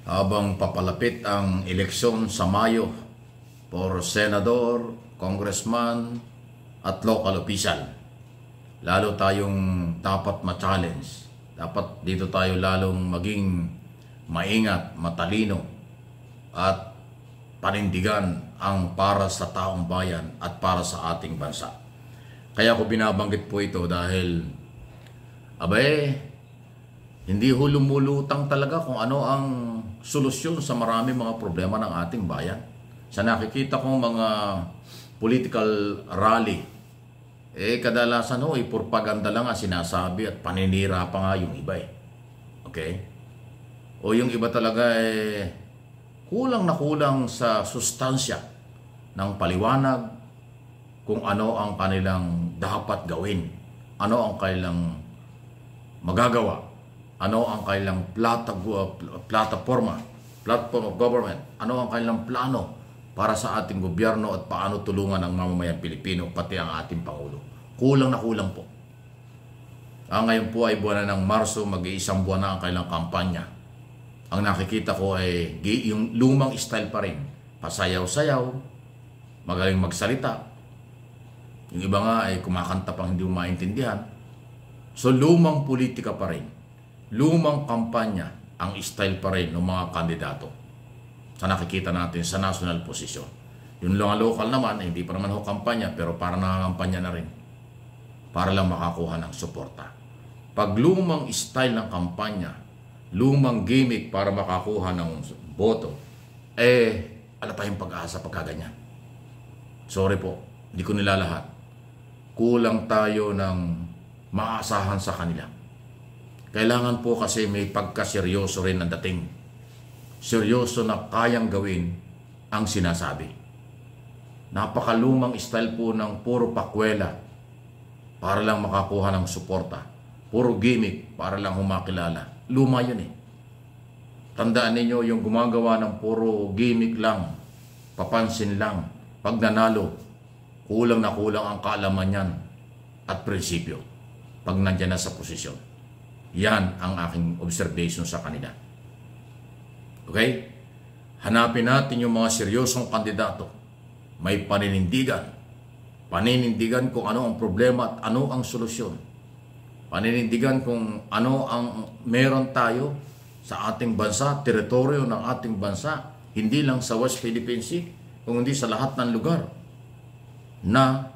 habang papalapit ang eleksyon sa Mayo for senador, congressman at local official. Lalo tayong dapat ma-challenge. Dapat dito tayo lalong maging maingat, matalino at panindigan ang para sa taong bayan at para sa ating bansa. Kaya ako binabanggit po ito dahil hindi ho lumulutang talaga kung ano ang solusyon sa marami mga problema ng ating bayan. Sa nakikita kong mga political rally, kadalasan ho, propaganda lang ang sinasabi at paninira pa nga yung iba Okay? O yung iba talaga kulang na kulang sa sustansya ng paliwanag kung ano ang kanilang dapat gawin, ano ang kanilang magagawa, ano ang kanilang platform of government, ano ang kanilang plano para sa ating gobyerno at paano tulungan ang mamamayang Pilipino, pati ang ating Pangulo. Kulang na kulang po. Ngayon po ay buwan na ng Marso, mag-iisang buwan na ang kanilang kampanya. Ang nakikita ko ay yung lumang style pa rin. Pasayaw-sayaw, magaling magsalita. Yung iba nga ay kumakanta pang hindi mo maintindihan. So lumang politika pa rin. Lumang kampanya ang style pa rin ng mga kandidato sa nakikita natin sa national position. Yung mga local naman, hindi pa naman ho kampanya, pero para nangangampanya na rin. Para lang makakuha ng suporta. Pag lumang style ng kampanya, lumang gimmick para makakuha ng boto, ala pa yung pag-asa pagkaganyan. Sorry po, hindi ko nilalahat. Kulang tayo ng maasahan sa kanila. Kailangan po kasi may pagkaseryoso rin ang dating. Seryoso na kayang gawin ang sinasabi. Napakalumang style po ng puro pakwela para lang makakuha ng suporta. Puro gimmick para lang humakilala. Luma yun Tandaan ninyo yung gumagawa ng puro gimmick lang, papansin lang, pag nanalo, kulang na kulang ang kaalaman yan at prinsipyo pag nandyan na sa posisyon. Yan ang aking observation sa kanila. Okay? Hanapin natin yung mga seryosong kandidato. May paninindigan. Paninindigan kung ano ang problema at ano ang solusyon. Paninindigan kung ano ang meron tayo sa ating bansa, teritoryo ng ating bansa, hindi lang sa West Philippine Sea, kundi sa lahat ng lugar na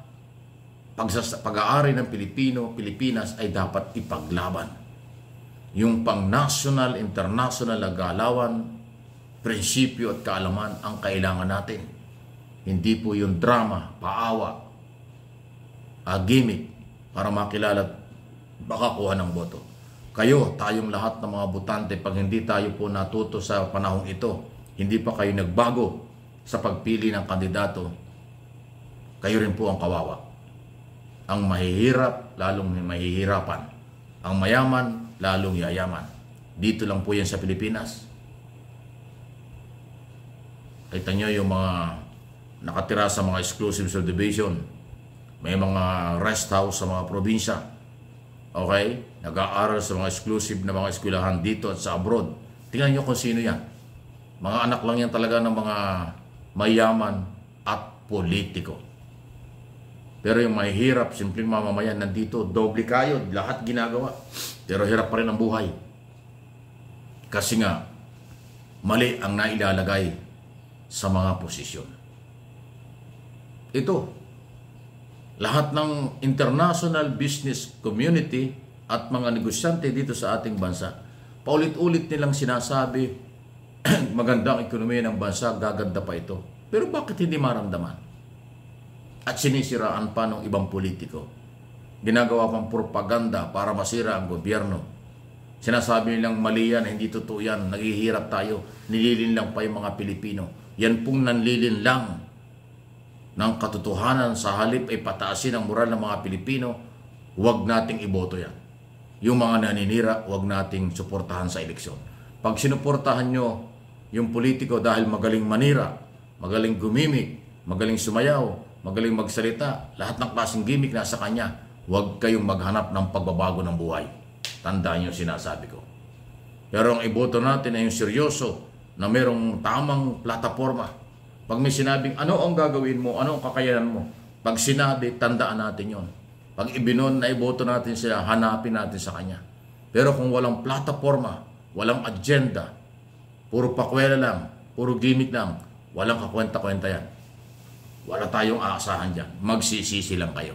pag-aari ng Pilipinas ay dapat ipaglaban. Yung pang-national, international na galawan, prinsipyo at kaalaman ang kailangan natin. Hindi po yung drama, paawa, gimmick para makilala at makakuha ng boto. Kayo, tayong lahat ng mga botante, pag hindi tayo po natuto sa panahong ito, hindi pa kayo nagbago sa pagpili ng kandidato, kayo rin po ang kawawa. Ang mahihirap, lalong mahihirapan. Ang mayaman, lalong yayaman. Dito lang po yan sa Pilipinas. Kita nyo yung mga nakatira sa mga exclusive subdivision. May mga rest house sa mga probinsya. Okay? Nag-aaral sa mga exclusive na mga eskwelahan dito at sa abroad. Tingnan nyo kung sino yan. Mga anak lang yan talaga ng mga mayaman at politiko. Pero yung mahihirap, simpleng mamamayan nandito, doble kayod, lahat ginagawa. Pero hirap pa rin ang buhay. Kasi nga, mali ang nailalagay sa mga posisyon. Ito, lahat ng international business community at mga negosyante dito sa ating bansa, paulit-ulit nilang sinasabi, magandang ekonomiya ng bansa, gaganda pa ito. Pero bakit hindi maramdaman? At sinisiraan pa ng ibang politiko. Ginagawa pang propaganda para masira ang gobyerno. Sinasabi nilang mali yan, hindi totoo yan, naghihirap tayo, nililin lang pa yung mga Pilipino. Yan pong nanlilin lang ng katotohanan sa halip ay pataasin ang moral ng mga Pilipino, huwag nating iboto yan. Yung mga naninira, huwag nating suportahan sa eleksyon. Pag sinuportahan nyo yung politiko dahil magaling manira, magaling gumimik, magaling sumayaw, magaling magsalita, lahat ng klaseng gimmick nasa kanya, huwag kayong maghanap ng pagbabago ng buhay. Tandaan nyo sinasabi ko. Pero ang iboto natin ay yung seryoso na merong tamang plataforma. Pag may sinabing, ano ang gagawin mo, ano ang kakayanan mo, pag sinabi, tandaan natin yon. Pag ibinon na iboto natin sila, hanapin natin sa kanya. Pero kung walang plataforma, walang agenda, puro pakwela lang, puro gimmick lang, walang kakwenta-kwenta yan. Wala tayong aasahan dyan. Magsisisi lang kayo.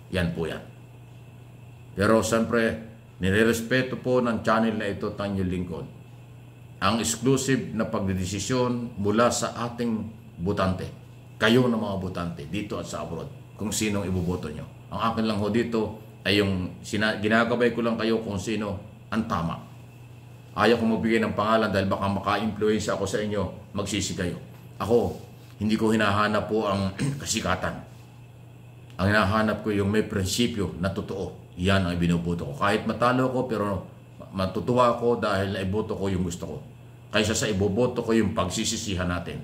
Yan po yan. Pero siyempre, nirerespeto po ng channel na ito, Tanyo Lingkod, ang exclusive na pagdedesisyon mula sa ating botante. Kayo na mga botante, dito at sa abroad, kung sinong iboboto nyo. Ang akin lang ho dito ay yung ginagabay ko lang kayo kung sino ang tama. Ayaw ko magbigay ng pangalan dahil baka maka-influensya ako sa inyo, magsisi kayo. Ako, hindi ko hinahanap po ang kasikatan. Ang hinahanap ko yung may prinsipyo na totoo. Yan ang ibinuboto ko. Kahit matalo ko, pero matutuwa ko dahil naiboto ko yung gusto ko. Kaysa sa iboboto ko yung pagsisisihan natin.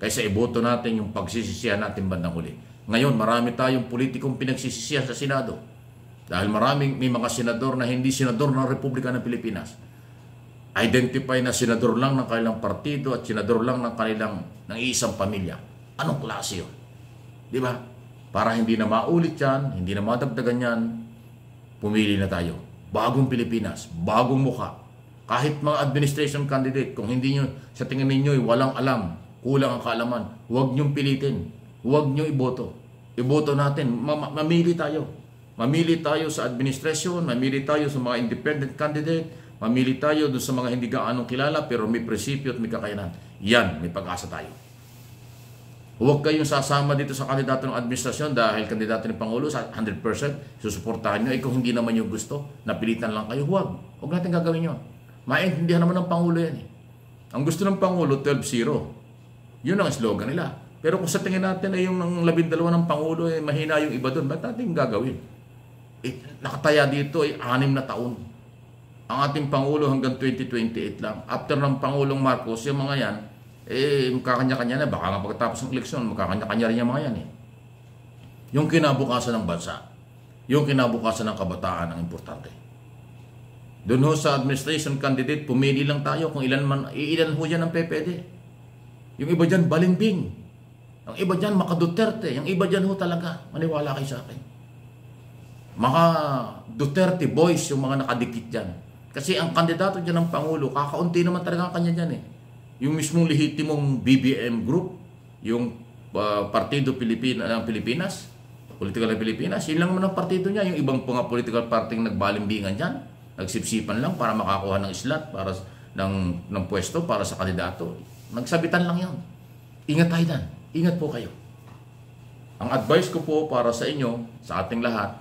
Kaysa iboto natin yung pagsisisihan natin bandang huli. Ngayon, marami tayong politikong pinagsisisihan sa Senado. Dahil may mga senador na hindi senador ng Republika ng Pilipinas. Identify na senador lang ng kanilang partido at senador lang ng isang pamilya. Anong klase yun? Di ba? Para hindi na maulit yan, hindi na madagdagan yan, pumili na tayo. Bagong Pilipinas, bagong mukha. Kahit mga administration candidate, kung hindi nyo, sa tingin ninyo, walang alam, kulang ang kaalaman, huwag nyong pilitin. Huwag nyo iboto. Iboto natin. Mamili tayo. Mamili tayo sa administration, mamili tayo sa mga independent candidate, mamili tayo doon sa mga hindi gaanong kilala pero may prinsipyo at may kakayanan. Yan, may pag-asa tayo. Huwag kayong sasama dito sa kandidato ng administrasyon dahil kandidato ng Pangulo sa 100% susuportahan nyo. Kung hindi naman yung gusto, napilitan lang kayo, huwag. Huwag natin gagawin yun. Maintindihan naman ng Pangulo yan eh. Ang gusto ng Pangulo, 12-0. Yun ang slogan nila. Pero kung sa tingin natin ay yung 12 ng Pangulo, mahina yung iba doon, ba't natin gagawin? Nakataya dito ay 6 na taon. Ang ating Pangulo hanggang 2028 lang. After ng Pangulong Marcos, yung mga yan, magkakanya-kanya na. Baka nga pagkatapos ng eleksyon, magkakanya-kanya rin yung mga yan eh. Yung kinabukasan ng bansa, yung kinabukasan ng kabataan ang importante. Doon ho sa administration candidate, pumili lang tayo kung ilan ho yan ang PPD. Yung iba dyan, balimbing. Ang iba dyan, maka-Duterte. Yung iba dyan ho talaga. Maniwala kayo sa akin. Mga Duterte boys yung mga nakadikit dyan. Kasi ang kandidato dyan ng Pangulo, kakaunti naman talaga ang kanya dyan eh. Yung mismong lehitimong BBM group, yung Partido ng Pilipinas, Political ng Pilipinas, yun lang naman ang partido niya. Yung ibang mga political party nagbalimbingan dyan, nagsipsipan lang para makakuha ng slot, para ng pwesto para sa kandidato. Nagsabitan lang yan. Ingat tayo dyan. Ingat po kayo. Ang advice ko po para sa inyo, sa ating lahat,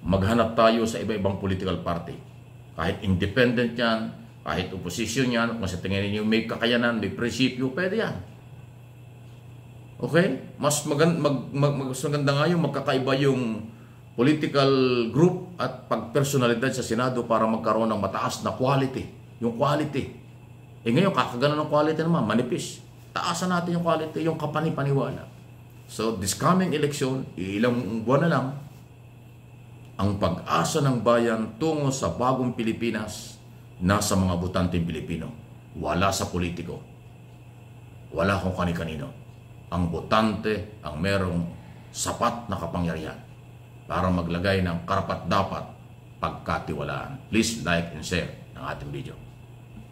maghanap tayo sa iba-ibang political party. Kahit independent yan, kahit opposition yan, kung sa tingin ninyo may kakayanan, may prinsipyo, pwede yan. Okay? Mas maganda nga yung magkakaiba yung political group at pagpersonalidad sa Senado para magkaroon ng mataas na quality. Yung quality. Ngayon, kakagana ng quality naman, manipis. Taasan natin yung quality, yung kapanipaniwala. So, this coming election, ilang buwan na lang, ang pag-asa ng bayan tungo sa bagong Pilipinas nasa mga botanteng Pilipino. Wala sa politiko. Wala kung kani-kanino. Ang botante ang merong sapat na kapangyarihan para maglagay ng karapat-dapat pagkatiwalaan. Please like and share ang ating video.